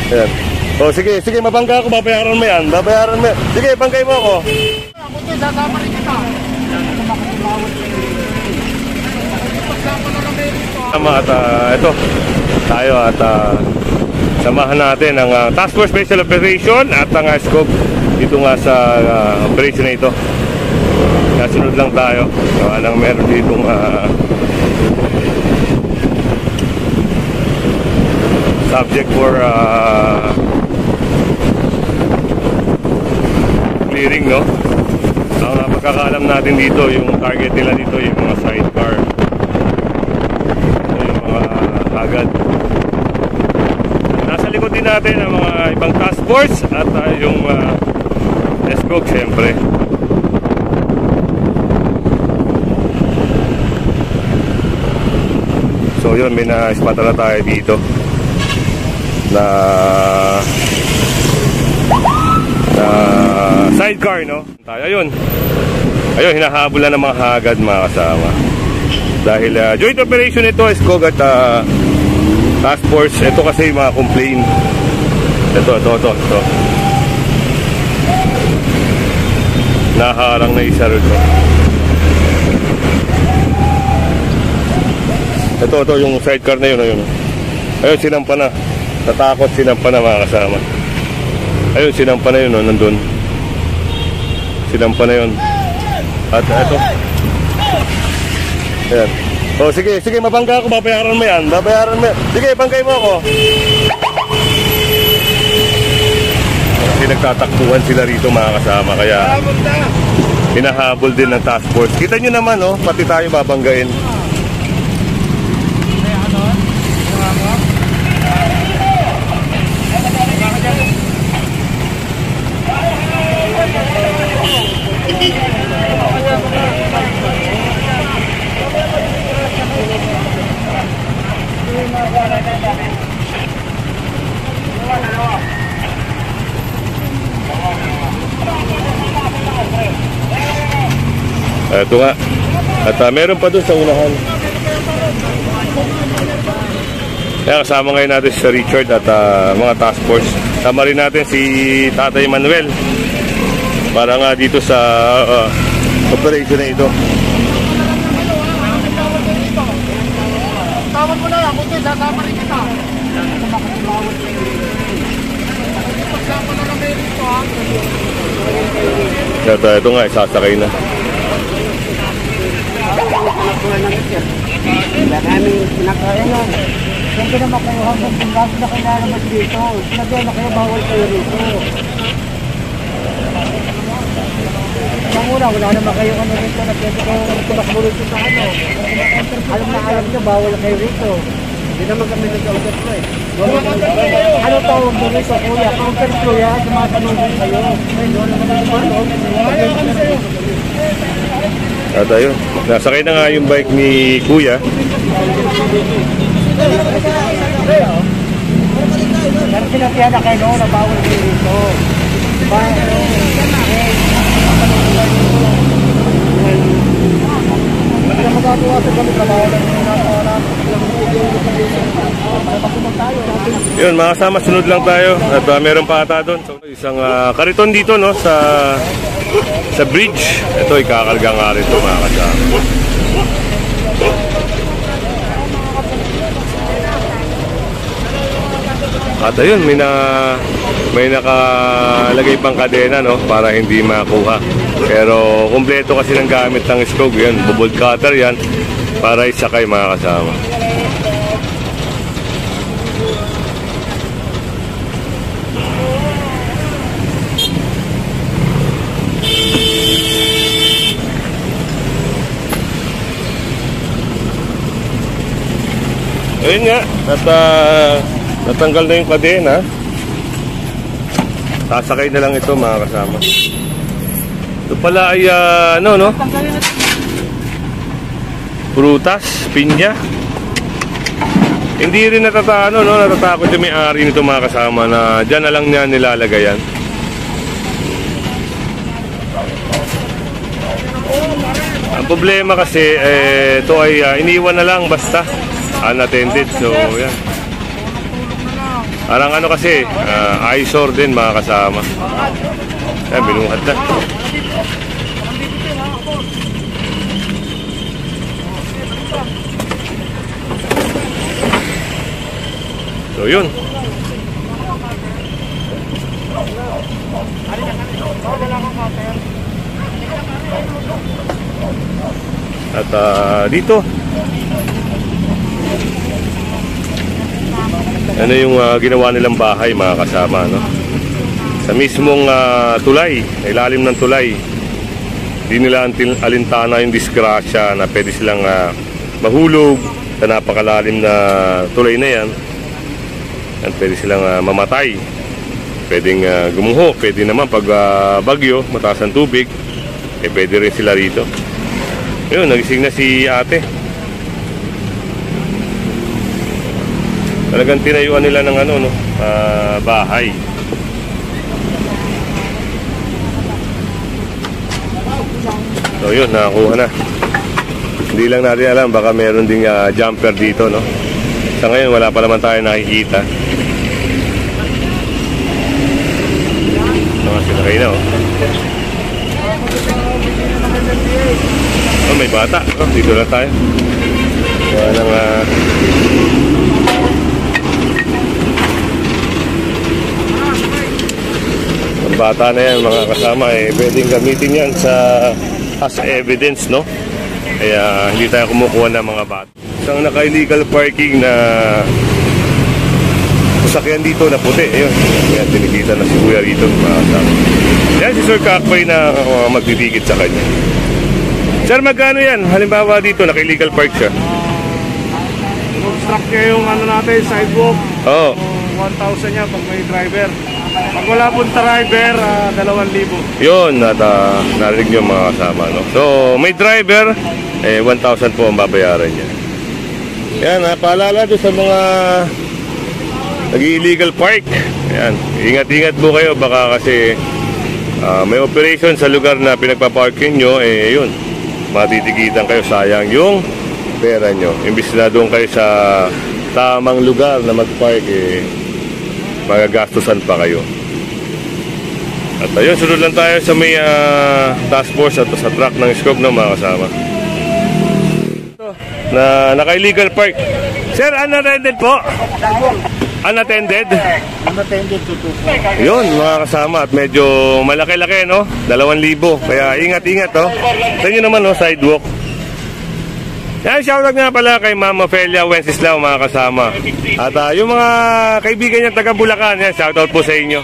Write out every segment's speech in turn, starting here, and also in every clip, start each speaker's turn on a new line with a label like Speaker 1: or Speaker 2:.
Speaker 1: Ayan. O sige, sige, mabangga ako, babayaran mo yan. Babayaran mo yan. Sige, banggay mo ako. At ito, tayo at samahan natin ang Task Force Special Operation at ang scope dito nga sa operation na ito. Kasunod lang tayo. Alang meron ditong subject for clearing, no? Ang pagkakaalam natin dito, yung target nila dito, yung mga sidecar, yung mga agad. Nasa likod din natin ang mga ibang task force at yung ESCOG, siyempre. So yun, may na-spot na tayo dito na sidecar, no? Tayo, ayun, hinahabol na ng mga hagad, mga kasama. Dahil joint operation ito, ESCOG at task force. Ito kasi mga complaint. Ito. Naharang na isa rin. Ito yung sidecar na yun, ayun. Ayun, sinampa na. Natakot, sinampa na, mga kasama. Ayun, sinampa na yun, no? Nandun. Sinampa na yun. At ito. Ayan. O sige, sige, mabangga ako, babayaran mo yan. Babayaran mo yan. Sige, banggay mo ako. Kasi nagtatakbuhan sila rito, mga kasama. Kaya hinahabol din ng task force. Kita nyo naman, no? Pati tayo babanggain. Ito nga. At meron pa doon sa unahan. Kaya kasama ngayon natin si Richard at mga task force. Sama rin natin si Tatay Manuel para nga dito sa operation na ito.
Speaker 2: Tawag mo na lang, kung sasama rin kita. Pagsama na lang meron ito, ha?
Speaker 1: Ito nga, isasakay na.
Speaker 2: Wala kami pinakain na. Siyempre na makuha mo kung gaso na kailangan mas dito. Sinabi na kayo, bawal kayo rito. Wala naman kayo ano rito na pwede kayo tumakbo rito sa ano. Alam nyo, bawal kayo rito. Hindi naman kami nag-order ko eh. Ano tawag mo rito, kuya? Counter kuya, sumatanong kayo. Wala kami sa'yo.
Speaker 1: At ayun, nasakay na nga yung bike ni Kuya.
Speaker 2: Pero sinabihan na kayo na bawal kayo rito. Hindi na magagawa sa kami, trabaho lang yung
Speaker 1: yun, mga kasama, sunod lang tayo. At meron pa ata doon. So, isang kariton dito, no, sa bridge. Ito, ikakarga nga rin ito, mga kasama. At ayun, may nakalagay pang kadena, no, para hindi makuha. Pero kumpleto kasi ng gamit ng ESCOG. Yan, bobolt cutter yan para isakay, mga kasama. Ayun nga, at natanggal na yung kadena. Sasakay na lang ito, mga kasama. Ito pala ay ano, no? Prutas, pinya. Hindi rin natatakot yung may-ari nito, mga kasama, na dyan na lang niya nilalagay yan. Ang problema kasi, ito ay iniwan na lang basta unattended. So, yan. Parang ano kasi, eyesore din mga kasama. Ayan, binuhat na. So yun. At dito ano yung ginawa nilang bahay mga kasama, no? Sa mismong tulay, ilalim ng tulay. Di nila alintana yung disgrasya na pwede silang mahulog sa napakalalim na tulay na yan. At pwede silang mamatay. Pwedeng gumuho. Pwede naman pag bagyo, mataas ang tubig, pwede rin sila rito. Yun, nagising na si ate. Talagang tinayuan nila ng ano, no? Bahay. So yun, nakakuha na. Hindi lang natin alam, baka meron ding jumper dito, no? Sa ngayon, wala pa naman tayo nakikita. Sinakay na, oh. Oh, may bata. Oh, dito lang tayo. Kaya nang ang bata na yan mga kasama, pwedeng gamitin yan as evidence, no? Kaya hindi tayo kumukuha ng mga bata. Isang naka-illegal parking na sasakyan dito na puti. Ayun. Kaya tinikita na si Kuya rito mga kasama. Yan si Sir Kakbay na magdidikit sa kanya. Sir, magkano yan? Halimbawa dito, naka-illegal park siya.
Speaker 2: Obstruct niya yung ano natin, sidewalk.
Speaker 1: Oo.
Speaker 2: 1,000 niya pag may driver. Pag wala pong driver, 2,000.
Speaker 1: Yun, at narinig nyo mga kasama, no? So, may driver, 1,000 po ang babayaran niya. Yan, paalala doon sa mga nag-illegal park. Yan, ingat-ingat po kayo, baka kasi may operation sa lugar na pinagpaparking nyo, yun, matitikitan kayo, sayang yung pera nyo. Imbis na doon kayo sa tamang lugar na mag-park, magagastusan pa kayo. At ayun, sunod lang tayo sa may task force at sa truck ng scope ng mga kasama na naka-illegal park. Sir, unattended po? Unattended?
Speaker 2: Unattended to 2.
Speaker 1: Yun mga kasama, at medyo malaki-laki, no? 2,000. Kaya ingat-ingat, oh. Sa inyo naman, no? Sidewalk. Yan, shoutout nga pala kay Mama Felia Wenceslao mga kasama. At yung mga kaibigan niya taga Bulacan, yan, shoutout po sa inyo.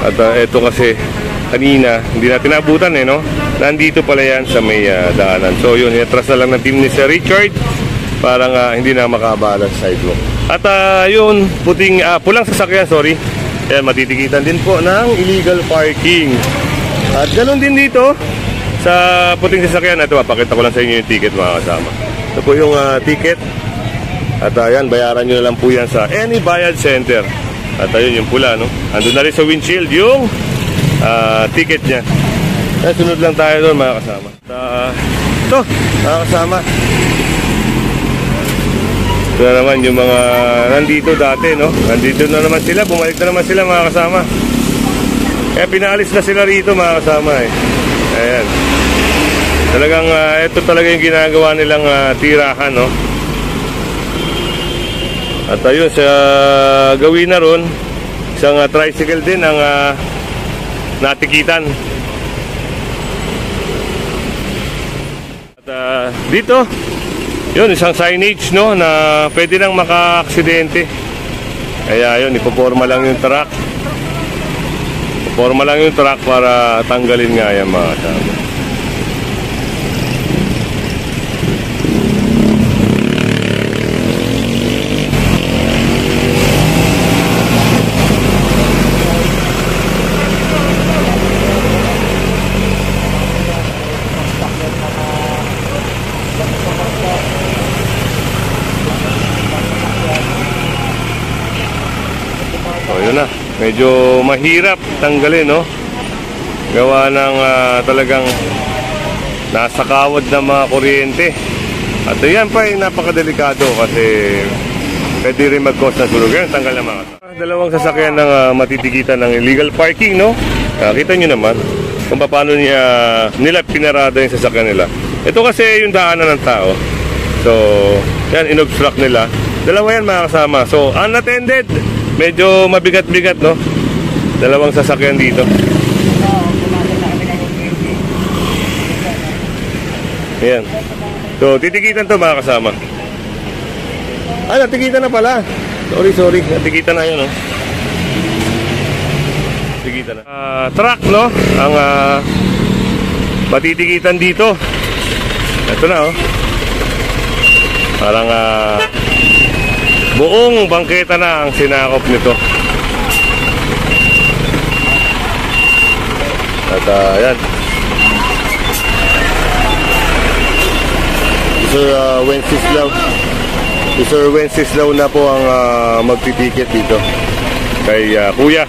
Speaker 1: At eto kasi kanina hindi natin nabutan, no? Nandito pala yan sa may daanan. So yun, atras na lang ng team ni Sir Richard. Parang hindi na makabala sa sidewalk. At yun, pulang sasakyan, sorry. Ayan, matitikitan din po ng illegal parking. At ganoon din dito sa puting sasakyan. Ito, papakita ko lang sa inyo yung ticket mga kasama. Ito po yung ticket. At ayan, bayaran nyo na lang po yan sa any bayad center. At ayun yung pula, no? Andun na rin sa windshield yung ticket niya. Kaya sunod lang tayo doon mga kasama. Ito, mga kasama. Ito na naman yung mga nandito dati, no? Nandito na naman sila, bumalik na naman sila mga kasama. Kaya pinaalis na sila rito mga kasama, Ayan. Talagang ito talaga yung ginagawa nilang tirahan, no? At ayun, sa gawin na ron, isang tricycle din ang natikitan. At dito, yun, isang signage, no, na pwede nang maka-aksidente. Kaya yun, ipoporma lang yung truck. Ipoporma lang yung truck para tanggalin nga yan mga kasama. Medyo mahirap tanggalin, no? Gawa ng talagang nasa kawad ng mga kuryente. At yan pa ay napakadelikado kasi pwede rin mag-cause ng sunog. Yan, tanggal na mga. Dalawang sasakyan ng matitikitan ng illegal parking, no? Kita nyo naman kung paano nila pinarada yung sasakyan nila. Ito kasi yung daanan ng tao. So, yan, inobstruct nila. Dalawa yan mga kasama. So, unattended. Medyo mabigat-bigat, no? Dalawang sasakyan dito. Ayan. So, titikitan to mga kasama. Natikitan na pala. Sorry. Natikitan na yun, no? Natikitan na. Truck, no? Ang matitikitan dito. Ito na, oh. Parang buong bangketa na ang sinakop nito. At yan. Sir Wenceslao na po ang magtitiket dito kay Kuya.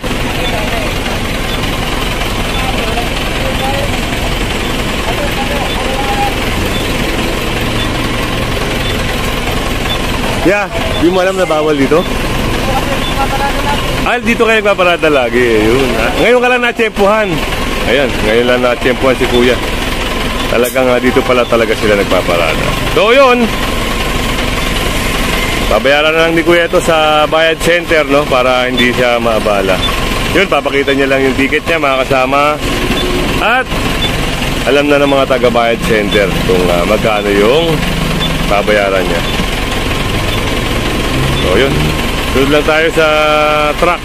Speaker 1: Yeah, di mo alam na bawal dito? Dito kayo nagpaparada lagi. Yun. Ngayon ka lang natsyempuhan. Ayan, ngayon lang natsyempuhan si Kuya. Talagang dito pala talaga sila nagpaparada. So yun, babayaran na lang ni Kuya ito sa bayad center, no? Para hindi siya maabala. Yun, papakita niya lang yung ticket niya mga kasama. At alam na ng mga taga-bayad center kung magkano yung babayaran niya. So yun, sunod lang tayo sa truck.